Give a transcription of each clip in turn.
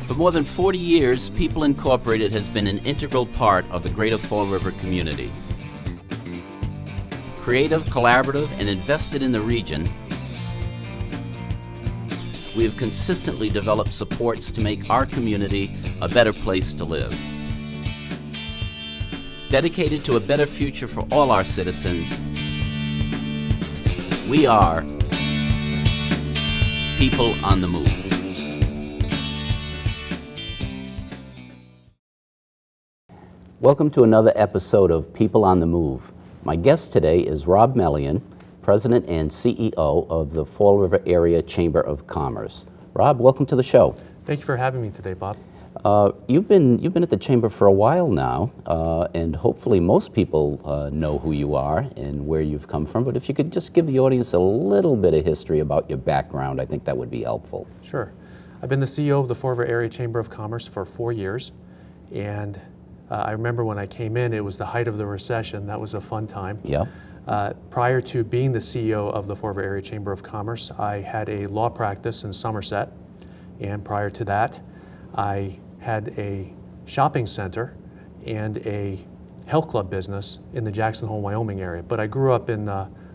For more than 40 years, People Incorporated has been an integral part of the greater Fall River community. Creative, collaborative, and invested in the region, we have consistently developed supports to make our community a better place to live. Dedicated to a better future for all our citizens, we are People on the Move. Welcome to another episode of People on the Move. My guest today is Rob Melian, President and CEO of the Fall River Area Chamber of Commerce. Rob, welcome to the show. Thank you for having me today, Bob. You've been at the Chamber for a while now, and hopefully most people know who you are and where you've come from, but if you could just give the audience a little bit of history about your background, I think that would be helpful. Sure. I've been the CEO of the Fall River Area Chamber of Commerce for 4 years, and I remember when I came in, it was the height of the recession. That was a fun time. Yeah. Prior to being the CEO of the Fall River Area Chamber of Commerce, I had a law practice in Somerset, and prior to that, I had a shopping center and a health club business in the Jackson Hole, Wyoming area. But I grew up in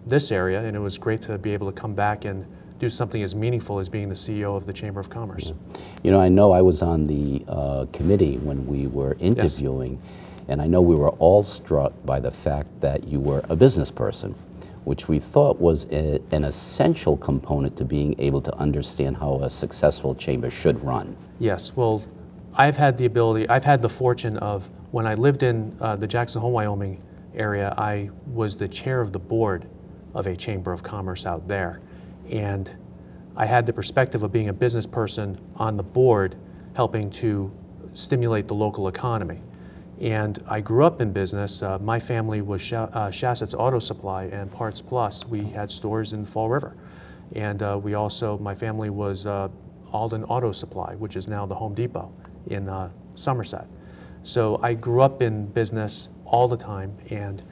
this area, and it was great to be able to come back and do something as meaningful as being the CEO of the Chamber of Commerce. You know, I know I was on the committee when we were interviewing, yes. And I know we were all struck by the fact that you were a business person, which we thought was an essential component to being able to understand how a successful chamber should run. Yes, well, I've had the fortune of, when I lived in the Jackson Hole, Wyoming area, I was the chair of the board of a Chamber of Commerce out there. And I had the perspective of being a business person on the board, helping to stimulate the local economy. And I grew up in business. My family was Shassett's Auto Supply and Parts Plus. We had stores in Fall River. And my family was Alden Auto Supply, which is now the Home Depot in Somerset. So I grew up in business all the time, and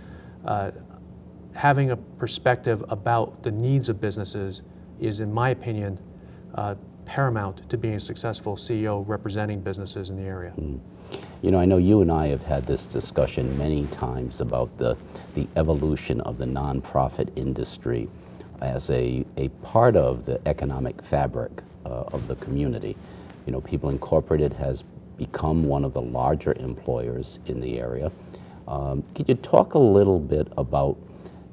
having a perspective about the needs of businesses is, in my opinion, paramount to being a successful CEO representing businesses in the area. You know, I know you and I have had this discussion many times about the evolution of the nonprofit industry as a part of the economic fabric of the community. You know, People Incorporated has become one of the larger employers in the area. Could you talk a little bit about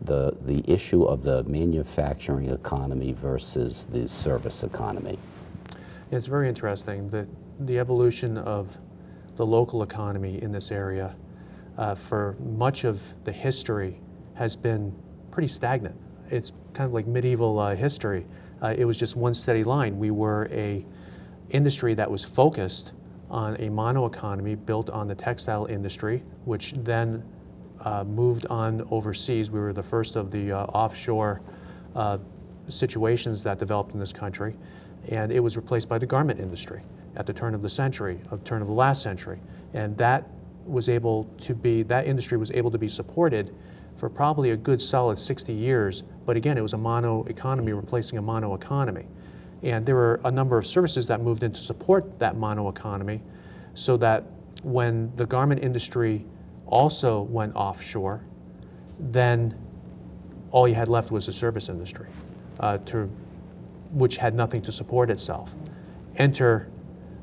the issue of the manufacturing economy versus the service economy? It's very interesting that the evolution of the local economy in this area for much of the history has been pretty stagnant. It's kind of like medieval history. It was just one steady line. We were a industry that was focused on a mono-economy built on the textile industry, which then moved on overseas. We were the first of the offshore situations that developed in this country, and it was replaced by the garment industry at the turn of the last century. And that industry was able to be supported for probably a good solid 60 years, but again, it was a mono-economy replacing a mono-economy. And there were a number of services that moved in to support that mono-economy, so that when the garment industry also went offshore, then all you had left was the service industry, which had nothing to support itself. Enter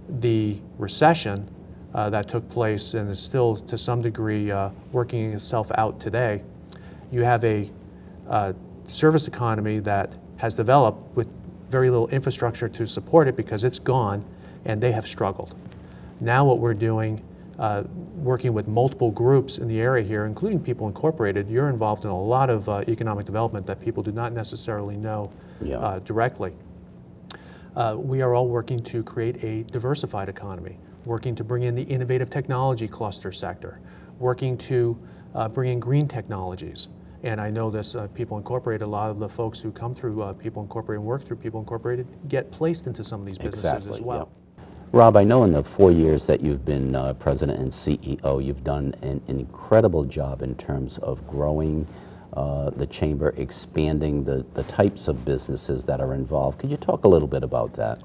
the recession that took place and is still to some degree working itself out today. You have a service economy that has developed with very little infrastructure to support it because it's gone, and they have struggled. Now what we're doing, working with multiple groups in the area here, including People Incorporated, you're involved in a lot of economic development that people do not necessarily know directly. We are all working to create a diversified economy, working to bring in the innovative technology cluster sector, working to bring in green technologies. And I know this, People Incorporated, a lot of the folks who come through People Incorporated and work through People Incorporated get placed into some of these businesses as well. Yeah. Rob, I know in the 4 years that you've been President and CEO, you've done an incredible job in terms of growing the Chamber, expanding the types of businesses that are involved. Could you talk a little bit about that?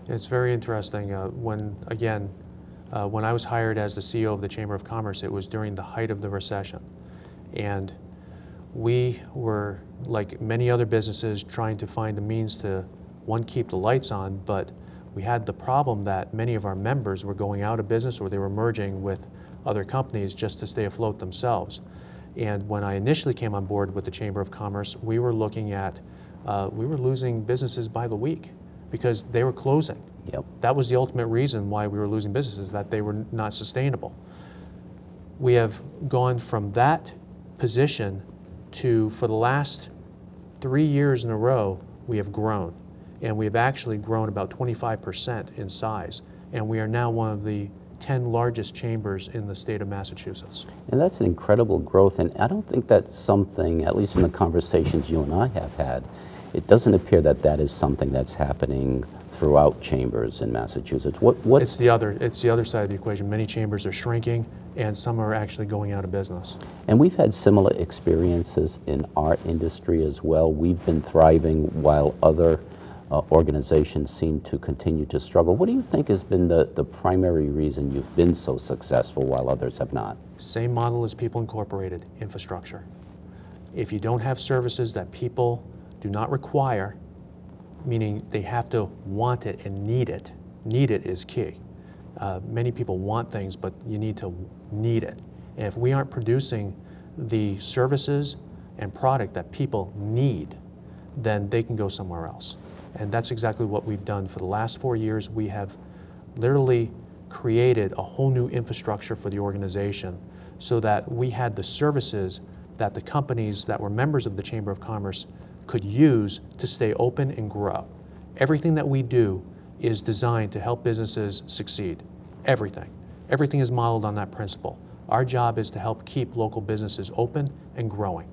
It's very interesting. When I was hired as the CEO of the Chamber of Commerce, it was during the height of the recession. And we were, like many other businesses, trying to find a means to, one, keep the lights on, but we had the problem that many of our members were going out of business or they were merging with other companies just to stay afloat themselves. And when I initially came on board with the Chamber of Commerce, we were looking at, we were losing businesses by the week because they were closing. Yep. That was the ultimate reason why we were losing businesses, that they were not sustainable. We have gone from that position to, for the last 3 years in a row, we have grown. And we have actually grown about 25% in size. And we are now one of the 10 largest chambers in the state of Massachusetts. And that's an incredible growth, and I don't think that's something, at least in the conversations you and I have had, it doesn't appear that that is something that's happening throughout chambers in Massachusetts. It's the other side of the equation. Many chambers are shrinking, and some are actually going out of business. And we've had similar experiences in our industry as well. We've been thriving while other organizations seem to continue to struggle. What do you think has been the primary reason you've been so successful while others have not? Same model as People Incorporated, infrastructure. If you don't have services that people do not require, meaning they have to want it and need it is key. Many people want things, but you need to need it. And if we aren't producing the services and product that people need, then they can go somewhere else. And that's exactly what we've done. For the last 4 years, we have literally created a whole new infrastructure for the organization so that we had the services that the companies that were members of the Chamber of Commerce could use to stay open and grow. Everything that we do is designed to help businesses succeed. Everything. Everything is modeled on that principle. Our job is to help keep local businesses open and growing.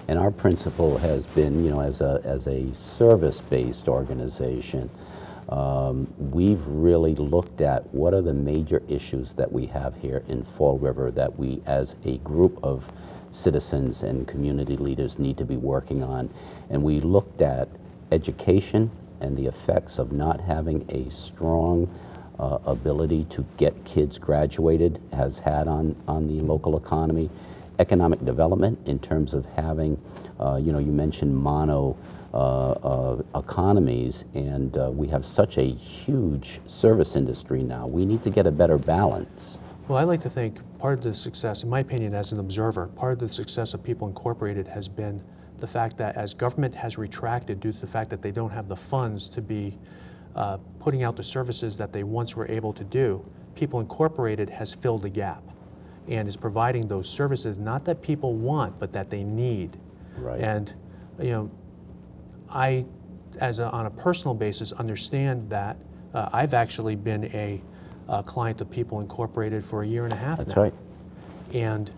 And our principle has been, you know, as a service-based organization, we've really looked at what are the major issues that we have here in Fall River that we, as a group of citizens and community leaders, need to be working on. And we looked at education and the effects of not having a strong ability to get kids graduated has had on the local economy. Economic development in terms of having, you know, you mentioned mono economies, and we have such a huge service industry now. We need to get a better balance. Well, I like to think part of the success, in my opinion, as an observer, part of the success of People Incorporated has been the fact that as government has retracted due to the fact that they don't have the funds to be putting out the services that they once were able to do, People Incorporated has filled the gap and is providing those services, not that people want, but that they need. Right. And, you know, I, on a personal basis, understand that. I've actually been a client of People Incorporated for 1.5 years now. That's right. And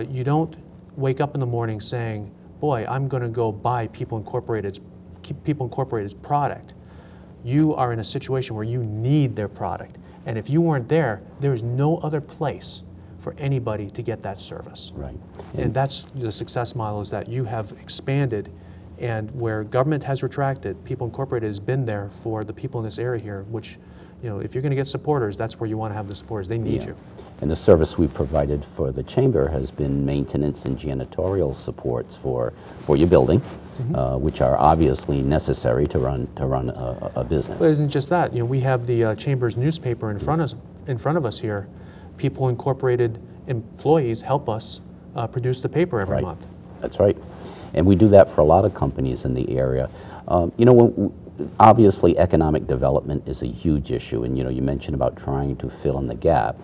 you don't wake up in the morning saying, boy, I'm going to go buy People Incorporated's product. You are in a situation where you need their product. And if you weren't there, there's no other place for anybody to get that service. Right. And that's the success model, is that you have expanded, and where government has retracted, People Incorporated has been there for the people in this area here, which, you know, if you're going to get supporters, that's where you want to have the supporters. They need you. And the service we provided for the Chamber has been maintenance and janitorial supports for your building, which are obviously necessary to run a business. But it isn't just that. You know, we have the Chamber's newspaper in front of us here. People Incorporated employees help us produce the paper every month. That's right. And we do that for a lot of companies in the area. You know, obviously economic development is a huge issue, and you know, you mentioned about trying to fill in the gap.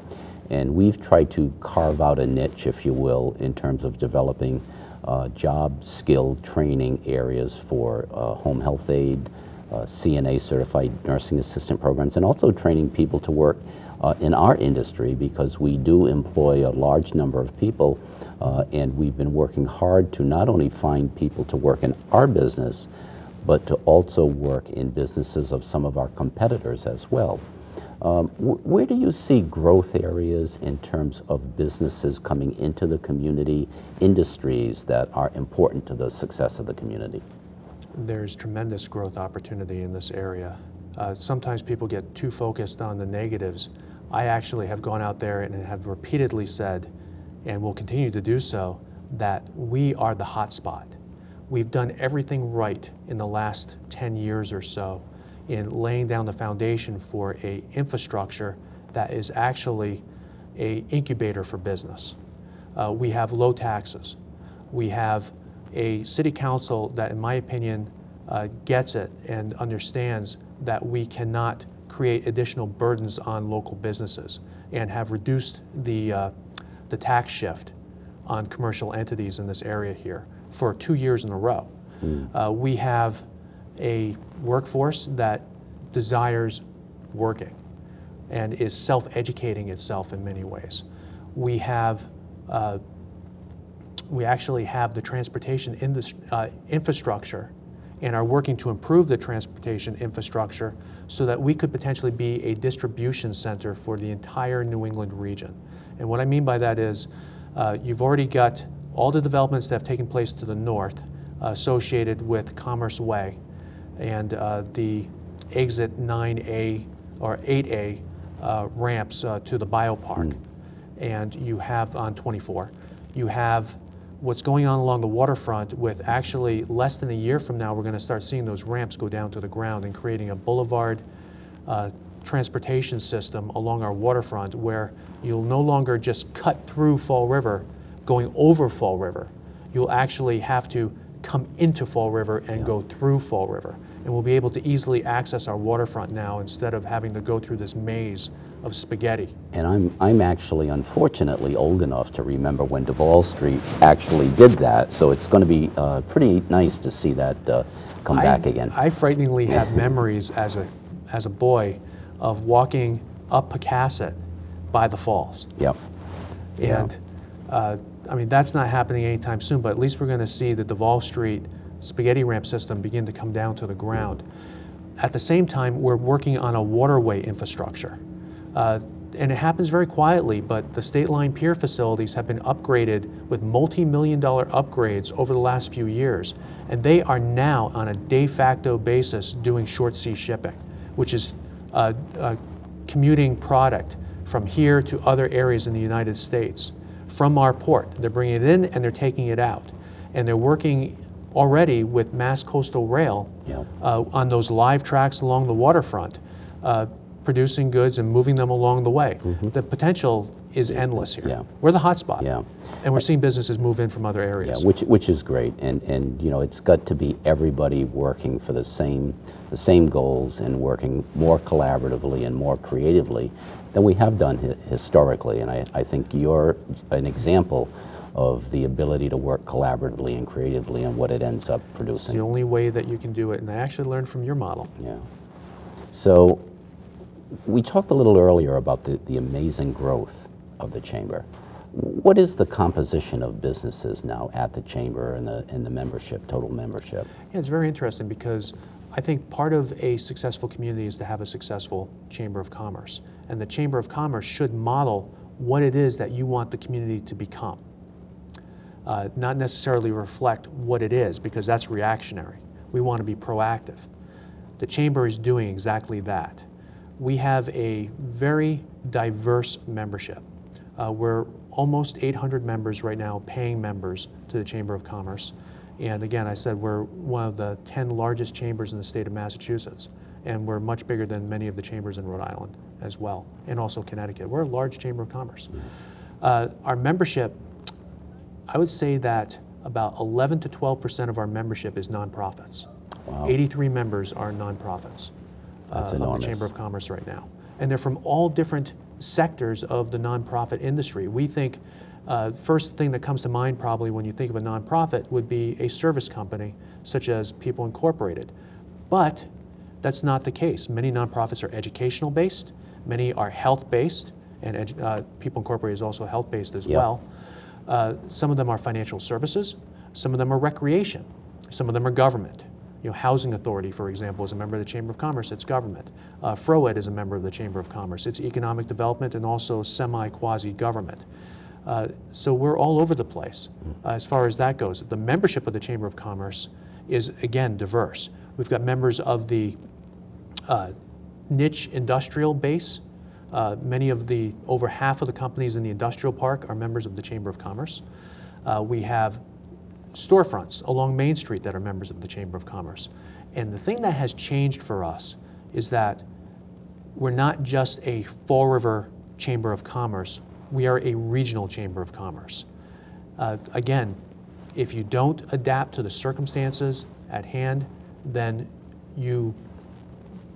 And we've tried to carve out a niche, if you will, in terms of developing job skill training areas for home health aid, CNA certified nursing assistant programs, and also training people to work in our industry, because we do employ a large number of people, and we've been working hard to not only find people to work in our business, but to also work in businesses of some of our competitors as well. Where do you see growth areas in terms of businesses coming into the community, industries that are important to the success of the community? There's tremendous growth opportunity in this area. sometimes people get too focused on the negatives. I actually have gone out there and have repeatedly said, and will continue to do so, that we are the hot spot. We've done everything right in the last 10 years or so in laying down the foundation for an infrastructure that is actually an incubator for business. We have low taxes. We have a city council that, in my opinion, gets it and understands that we cannot create additional burdens on local businesses, and have reduced the tax shift on commercial entities in this area here for 2 years in a row. We have a workforce that desires working and is self-educating itself in many ways. We actually have the transportation infrastructure, and are working to improve the transportation infrastructure so that we could potentially be a distribution center for the entire New England region. And what I mean by that is you've already got all the developments that have taken place to the north associated with Commerce Way and the exit 9A or 8A ramps to the biopark. And you have on 24. You have what's going on along the waterfront with actually less than a year from now, we're going to start seeing those ramps go down to the ground and creating a boulevard transportation system along our waterfront where you'll no longer just cut through Fall River going over Fall River. You'll actually have to come into Fall River and go through Fall River. And we'll be able to easily access our waterfront now instead of having to go through this maze of spaghetti. And I'm actually, unfortunately, old enough to remember when Duval Street actually did that, so it's going to be pretty nice to see that come back again. I frighteningly have memories as a boy of walking up Pocasset by the falls. Yep. And I mean, that's not happening anytime soon, but at least we're going to see the Duval Street spaghetti ramp system begin to come down to the ground. At the same time, we're working on a waterway infrastructure. And it happens very quietly, but the State Line Pier facilities have been upgraded with multi-million-dollar upgrades over the last few years. And they are now on a de facto basis doing short sea shipping, which is commuting product from here to other areas in the United States from our port. They're bringing it in and they're taking it out. And they're working already with Mass Coastal Rail on those live tracks along the waterfront, producing goods and moving them along the way. The potential is endless here. We're the hot spot, and we're seeing businesses move in from other areas. Which is great, and you know, it's got to be everybody working for the same goals and working more collaboratively and more creatively than we have done historically. And I think you're an example of the ability to work collaboratively and creatively and what it ends up producing. It's the only way that you can do it, and I actually learned from your model. So we talked a little earlier about the amazing growth of the Chamber. What is the composition of businesses now at the Chamber and the membership, total membership? Yeah, it's very interesting because I think part of a successful community is to have a successful Chamber of Commerce. And the Chamber of Commerce should model what it is that you want the community to become. Not necessarily reflect what it is, because that's reactionary. We want to be proactive. The Chamber is doing exactly that. We have a very diverse membership. We're almost 800 members right now, paying members to the Chamber of Commerce. And again, I said we're one of the 10 largest chambers in the state of Massachusetts. And we're much bigger than many of the chambers in Rhode Island as well, and also Connecticut. We're a large Chamber of Commerce. Our membership, I would say that about 11 to 12% of our membership is nonprofits. Wow. 83 members are nonprofits of the Chamber of Commerce right now. And they're from all different sectors of the nonprofit industry. We think first thing that comes to mind probably when you think of a nonprofit would be a service company such as People Incorporated. But that's not the case. Many nonprofits are educational based, many are health based, and People Incorporated is also health based as well. Some of them are financial services, some of them are recreation, some of them are government. You know, Housing Authority, for example, is a member of the Chamber of Commerce. It's government. FROED is a member of the Chamber of Commerce. It's economic development and also semi-quasi-government. So we're all over the place as far as that goes. The membership of the Chamber of Commerce is, again, diverse. We've got members of the niche industrial base. Over half of the companies in the industrial park are members of the Chamber of Commerce. We have storefronts along Main Street that are members of the Chamber of Commerce. And the thing that has changed for us is that we're not just a Fall River Chamber of Commerce, we are a regional Chamber of Commerce. Again, if you don't adapt to the circumstances at hand, then you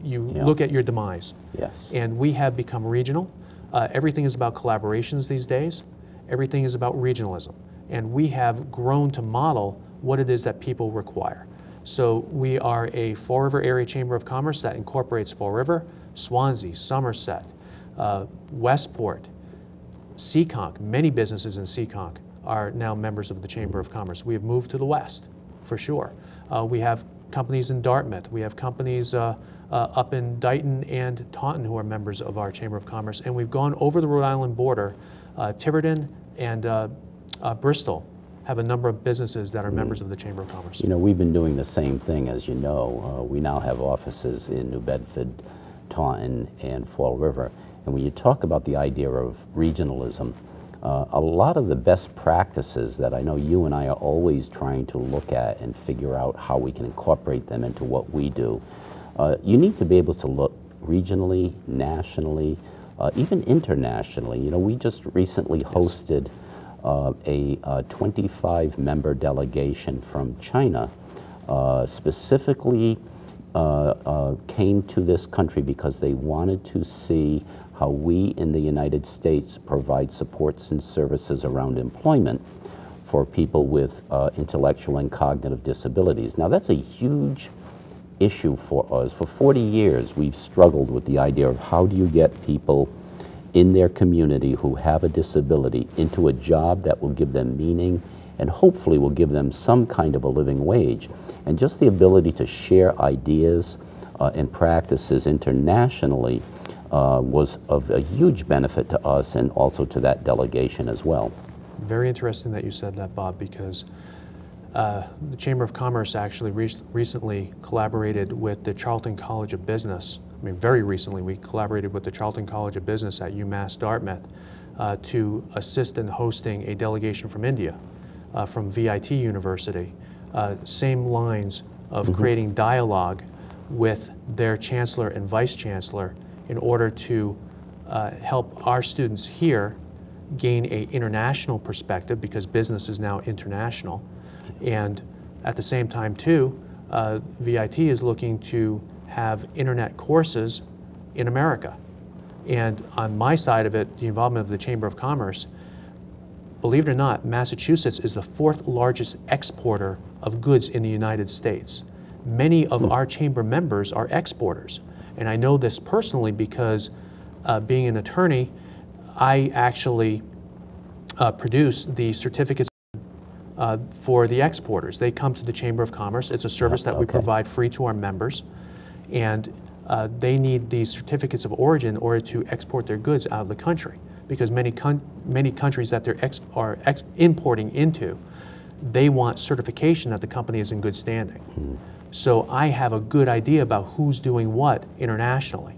look at your demise. Yes. And we have become regional. Everything is about collaborations these days. Everything is about regionalism. And we have grown to model what it is that people require. So we are a Fall River Area Chamber of Commerce that incorporates Fall River, Swansea, Somerset, Westport, Seekonk. Many businesses in Seekonk are now members of the Chamber of Commerce. We have moved to the west, for sure. We have companies in Dartmouth. We have companies up in Dighton and Taunton who are members of our Chamber of Commerce. And we've gone over the Rhode Island border. Tiverton and Bristol have a number of businesses that are members of the Chamber of Commerce. You know, we've been doing the same thing, as you know. We now have offices in New Bedford, Taunton, and Fall River. And when you talk about the idea of regionalism, a lot of the best practices that I know you and I are always trying to look at and figure out how we can incorporate them into what we do, you need to be able to look regionally, nationally, even internationally. You know, we just recently hosted a 25-member delegation from China, specifically came to this country because they wanted to see how we in the United States provide supports and services around employment for people with intellectual and cognitive disabilities. Now, that's a huge issue for us. For 40 years, we've struggled with the idea of how do you get people in their community who have a disability into a job that will give them meaning and hopefully will give them some kind of a living wage. And just the ability to share ideas and practices internationally was of a huge benefit to us and also to that delegation as well. Very interesting that you said that, Bob, because the Chamber of Commerce actually recently collaborated with the Charlton College of Business. I mean, very recently we collaborated with the Charlton College of Business at UMass Dartmouth to assist in hosting a delegation from India, from VIT University. Same lines of creating dialogue with their chancellor and vice chancellor in order to help our students here gain an international perspective, because business is now international. And at the same time, too, VIT is looking to have internet courses in America. And on my side of it, the involvement of the Chamber of Commerce, believe it or not, Massachusetts is the 4th largest exporter of goods in the United States. Many of our chamber members are exporters. And I know this personally because being an attorney, I actually produce the certificates for the exporters. They come to the Chamber of Commerce. It's a service that we provide free to our members. And they need these certificates of origin in order to export their goods out of the country, because many countries that they're importing into, they want certification that the company is in good standing. So I have a good idea about who's doing what internationally.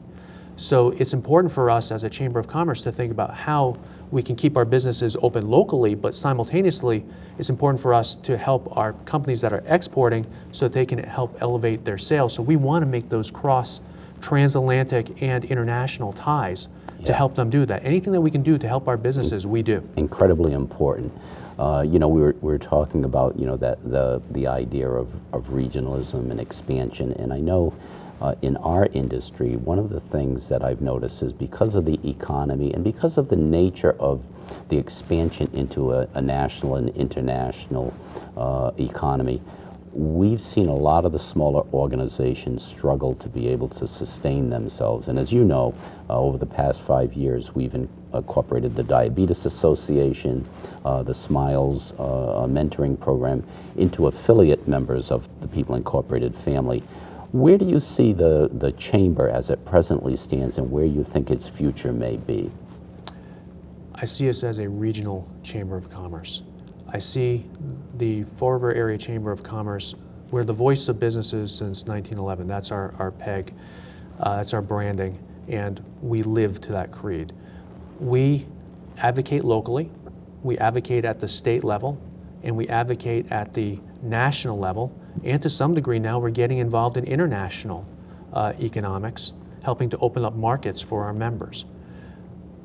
So it's important for us as a Chamber of Commerce to think about how we can keep our businesses open locally, but simultaneously it's important for us to help our companies that are exporting so that they can help elevate their sales. So we want to make those cross transatlantic and international ties to help them do that. Anything that we can do to help our businesses, we do. Incredibly important. You know, we were talking about, you know, that the idea of regionalism and expansion, and I know in our industry, one of the things that I've noticed is because of the economy and because of the nature of the expansion into a national and international economy, we've seen a lot of the smaller organizations struggle to be able to sustain themselves. And as you know, over the past 5 years, we've incorporated the Diabetes Association, the Smiles mentoring program into affiliate members of the People Incorporated family. Where do you see the Chamber as it presently stands and where you think its future may be? I see us as a regional Chamber of Commerce. I see the Fall River Area Chamber of Commerce, we're the voice of businesses since 1911. That's our peg. That's our branding, and we live to that creed. We advocate locally, we advocate at the state level, and we advocate at the national level, and to some degree now we're getting involved in international economics, helping to open up markets for our members.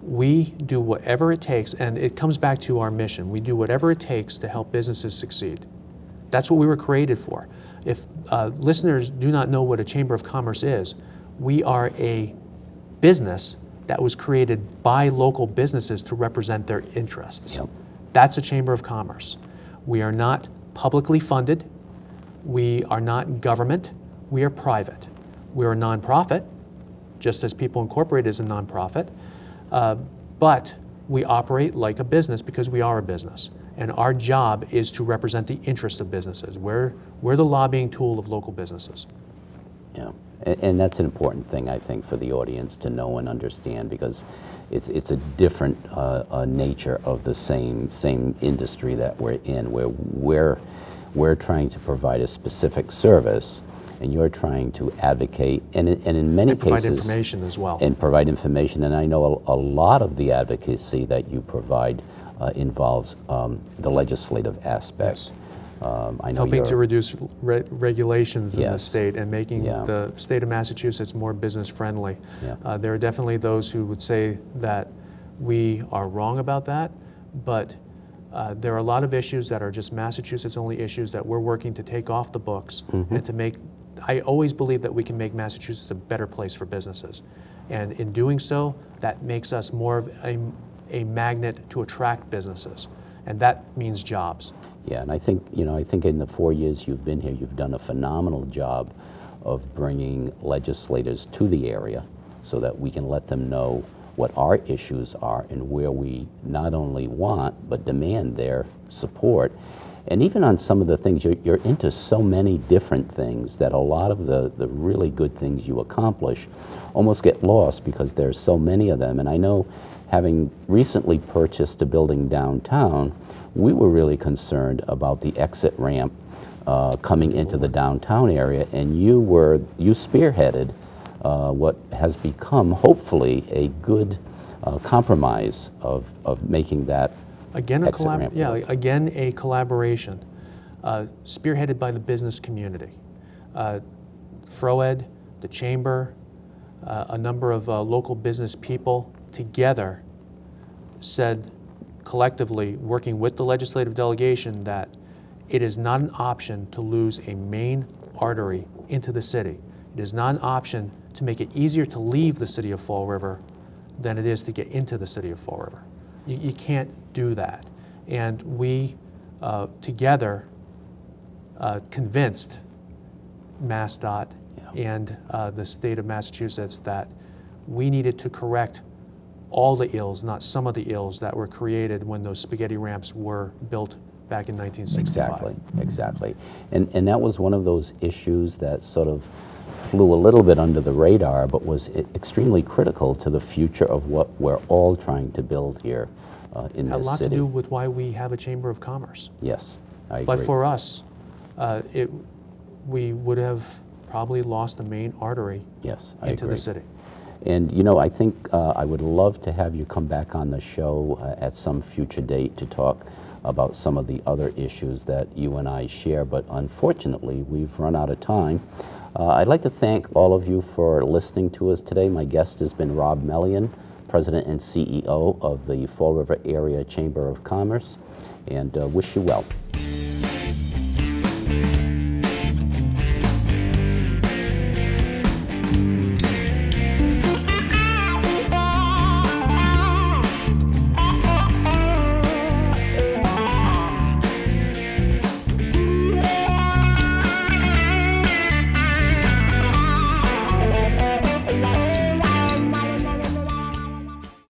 We do whatever it takes, and it comes back to our mission. We do whatever it takes to help businesses succeed. That's what we were created for. If listeners do not know what a Chamber of Commerce is, we are a business that was created by local businesses to represent their interests. Yep. That's a Chamber of Commerce. We are not publicly funded. We are not government. We are private. We're a nonprofit, just as People Incorporated is a nonprofit. But we operate like a business because we are a business. And our job is to represent the interests of businesses. We're the lobbying tool of local businesses. Yeah, and that's an important thing, I think, for the audience to know and understand, because it's a different nature of the same industry that we're in, where we're trying to provide a specific service, and you're trying to advocate, and in many cases... provide information as well. And provide information, and I know a lot of the advocacy that you provide involves the legislative aspects. I know helping to reduce regulations in the Yes. state and making Yeah. the state of Massachusetts more business friendly. Yeah. There are definitely those who would say that we are wrong about that, but there are a lot of issues that are just Massachusetts only issues that we're working to take off the books and to make, I always believe that we can make Massachusetts a better place for businesses. And in doing so, that makes us more of a magnet to attract businesses. And that means jobs. Yeah, and I think in the 4 years you've been here, you've done a phenomenal job of bringing legislators to the area so that we can let them know what our issues are and where we not only want but demand their support. And even on some of the things, you're into so many different things that a lot of the really good things you accomplish almost get lost because there's so many of them. And I know, having recently purchased a building downtown, we were really concerned about the exit ramp coming into the downtown area, and you spearheaded what has become, hopefully, a good compromise of making that Again, exit ramp work. again, a collaboration spearheaded by the business community. FROED, the Chamber, a number of local business people together said collectively, working with the legislative delegation, that it is not an option to lose a main artery into the city. It is not an option to make it easier to leave the city of Fall River than it is to get into the city of Fall River. You can't do that. And we together convinced MassDOT and the state of Massachusetts that we needed to correct all the ills, not some of the ills that were created when those spaghetti ramps were built back in 1965. Exactly. And that was one of those issues that sort of flew a little bit under the radar, but was extremely critical to the future of what we're all trying to build here in this city. Had a lot to do with why we have a Chamber of Commerce. Yes, I agree. But for us, we would have probably lost a main artery into the city. And I think I would love to have you come back on the show at some future date to talk about some of the other issues that you and I share, but unfortunately we've run out of time. I'd like to thank all of you for listening to us today. My guest has been Rob Mellion, President and CEO of the Fall River Area Chamber of Commerce, and wish you well.